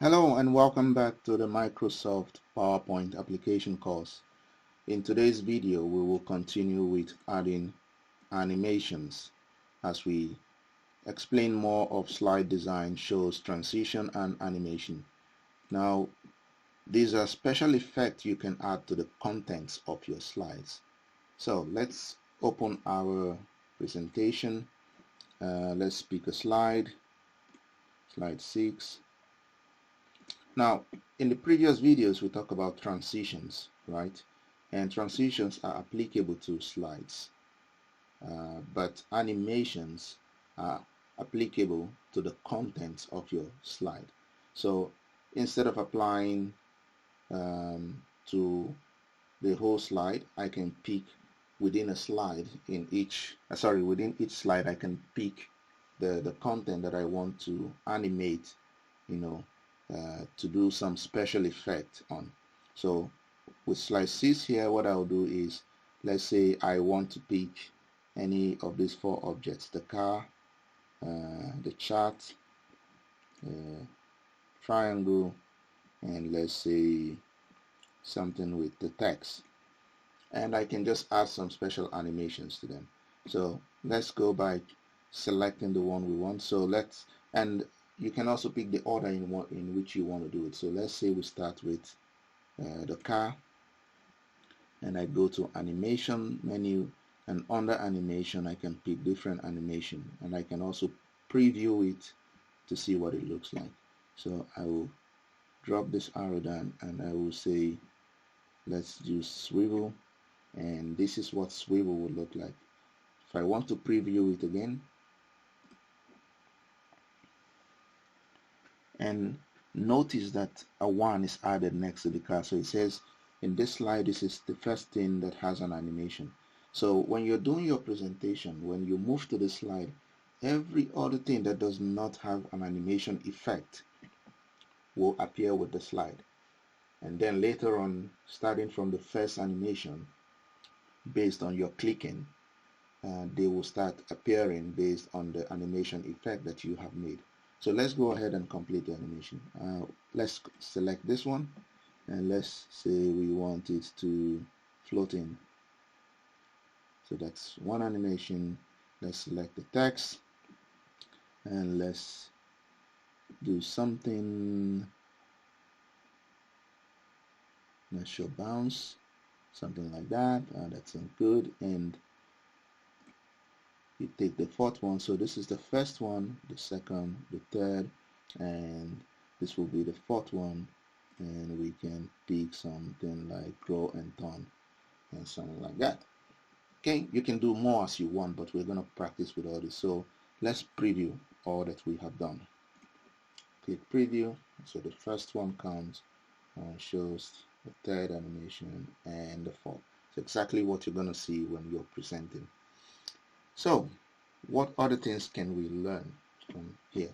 Hello and welcome back to the Microsoft PowerPoint application course. In today's video we will continue with adding animations as we explain more of slide design, shows, transition and animation. Now these are special effects you can add to the contents of your slides. So let's open our presentation. Let's pick a slide 6. Now, in the previous videos, we talked about transitions, right? And transitions are applicable to slides, but animations are applicable to the contents of your slide. So instead of applying to the whole slide, I can pick within a slide in each, within each slide, I can pick the content that I want to animate, to do some special effect on. So with slide 6 here, what I'll do is, let's say I want to pick any of these 4 objects: the car, the chart, triangle, and let's say something with the text, and I can just add some special animations to them. So let's go by selecting the one we want. So and you can also pick the order in which you want to do it. So let's say we start with the car, and I go to animation menu, and under animation I can pick different animation, and I can also preview it to see what it looks like. So I will drop this arrow down and I will say let's do swivel, and this is what swivel would look like. If I want to preview it again, and notice that a 1 is added next to the car. So it says in this slide, this is the first thing that has an animation. So when you're doing your presentation, when you move to the slide, every other thing that does not have an animation effect will appear with the slide. And then later on, starting from the first animation, based on your clicking, they will start appearing based on the animation effect that you have made. So let's go ahead and complete the animation. Let's select this one, and let's say we want it to float in. So that's one animation. Let's select the text, and let's do something. Let's show bounce, something like that. That sounds good. And you take the 4th one. So this is the first one, the second, the third, and this will be the 4th one, and we can pick something like grow and turn and something like that. Okay, you can do more as you want, but we're going to practice with all this. So let's preview all that we have done. Click preview. So the first one comes and shows the third animation and the 4th. It's exactly what you're going to see when you're presenting. So what other things can we learn from here?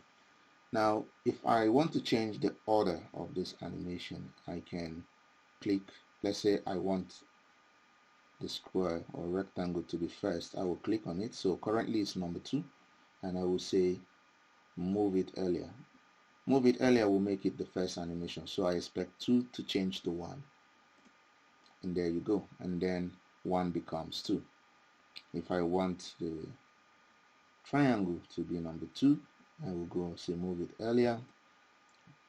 Now, if I want to change the order of this animation, I can click. Let's say I want the square or rectangle to be first. I will click on it. So currently it's number 2, and I will say move it earlier. Move it earlier will make it the first animation. So I expect 2 to change to 1, and there you go. And then 1 becomes 2. If I want the triangle to be number 2, I will go say move it earlier,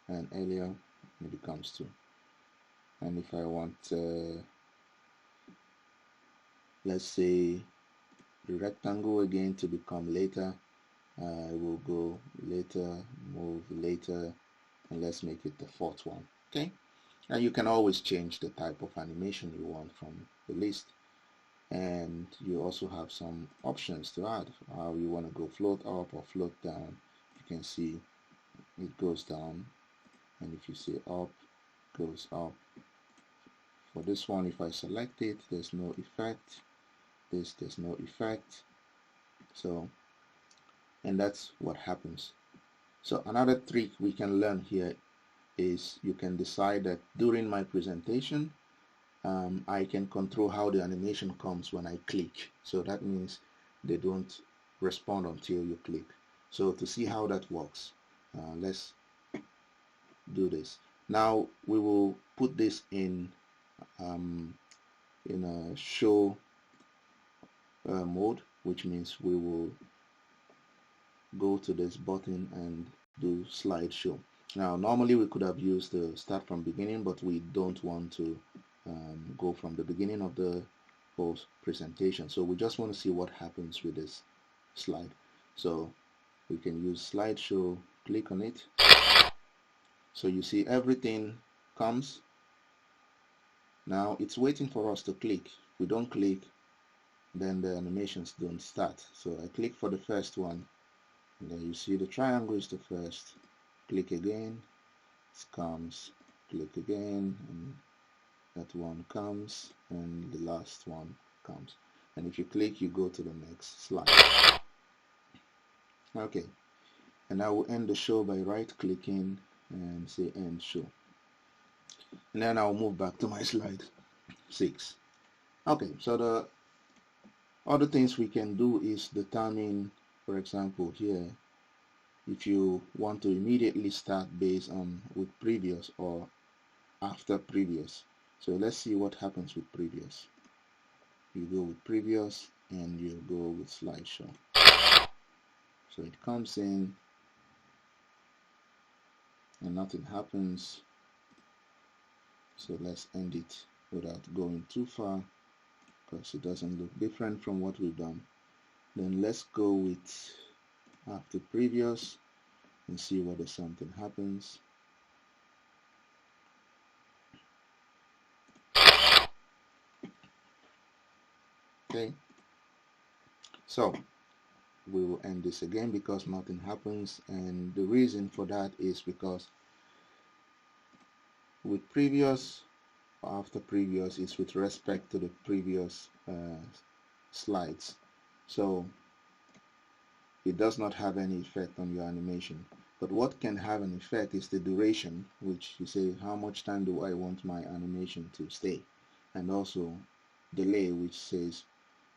and earlier it becomes 2. And if I want let's say the rectangle again to become later, I will go later, move later, and let's make it the 4th one. Okay, and you can always change the type of animation you want from the list, and you also have some options to add. How you want to go float up or float down. You can see it goes down, and if you say up, goes up. For this one, if I select it, there's no effect. There's no effect. So, and that's what happens. So another trick we can learn here is you can decide that during my presentation, I can control how the animation comes when I click. So that means they don't respond until you click. So to see how that works, let's do this. Now we will put this in a show mode, which means we will go to this button and do slideshow. Now normally we could have used the start from beginning, but we don't want to go from the beginning of the whole presentation, so we just want to see what happens with this slide. So we can use slideshow, click on it, so you see everything comes. Now it's waiting for us to click. If we don't click, then the animations don't start. So I click for the first one, and then you see the triangle is the first. Click again, it comes, click again, and that one comes, and the last one comes. And if you click, you go to the next slide. Okay, and I will end the show by right clicking and say end show. And then I'll move back to my slide 6. Okay, so the other things we can do is determine, for example, here, if you want to immediately start based on with previous or after previous. So let's see what happens with previous. You go with previous and you go with slideshow. So it comes in and nothing happens. So let's end it without going too far, because it doesn't look different from what we've done. Then let's go with after previous and see whether something happens. Okay, so we will end this again because nothing happens, and the reason for that is because with previous or after previous is with respect to the previous slides, so it does not have any effect on your animation. But what can have an effect is the duration, which you say how much time do I want my animation to stay, and also delay, which says,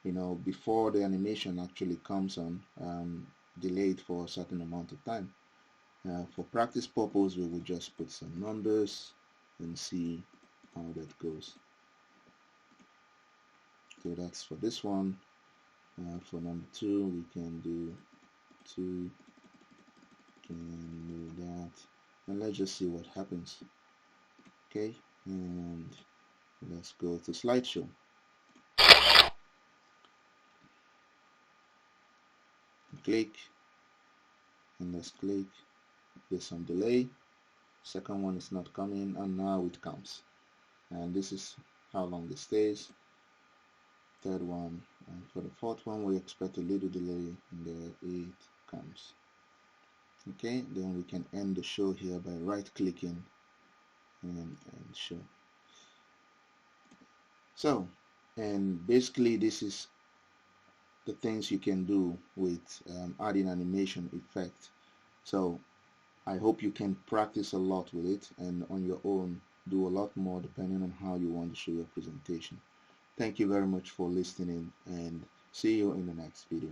you know, before the animation actually comes on, delay it for a certain amount of time. For practice purpose, we will just put some numbers and see how that goes. So that's for this one. For number 2, we can do 2, can do that, and let's just see what happens. Okay, and let's go to slideshow. Click, and let's click. There's some delay. Second one is not coming, and now it comes. And this is how long it stays. Third one, and for the fourth one we expect a little delay, and there it comes. Okay, then we can end the show here by right clicking and end show. So, and basically this is the things you can do with adding animation effect. So I hope you can practice a lot with it, and on your own do a lot more depending on how you want to show your presentation. Thank you very much for listening, and see you in the next video.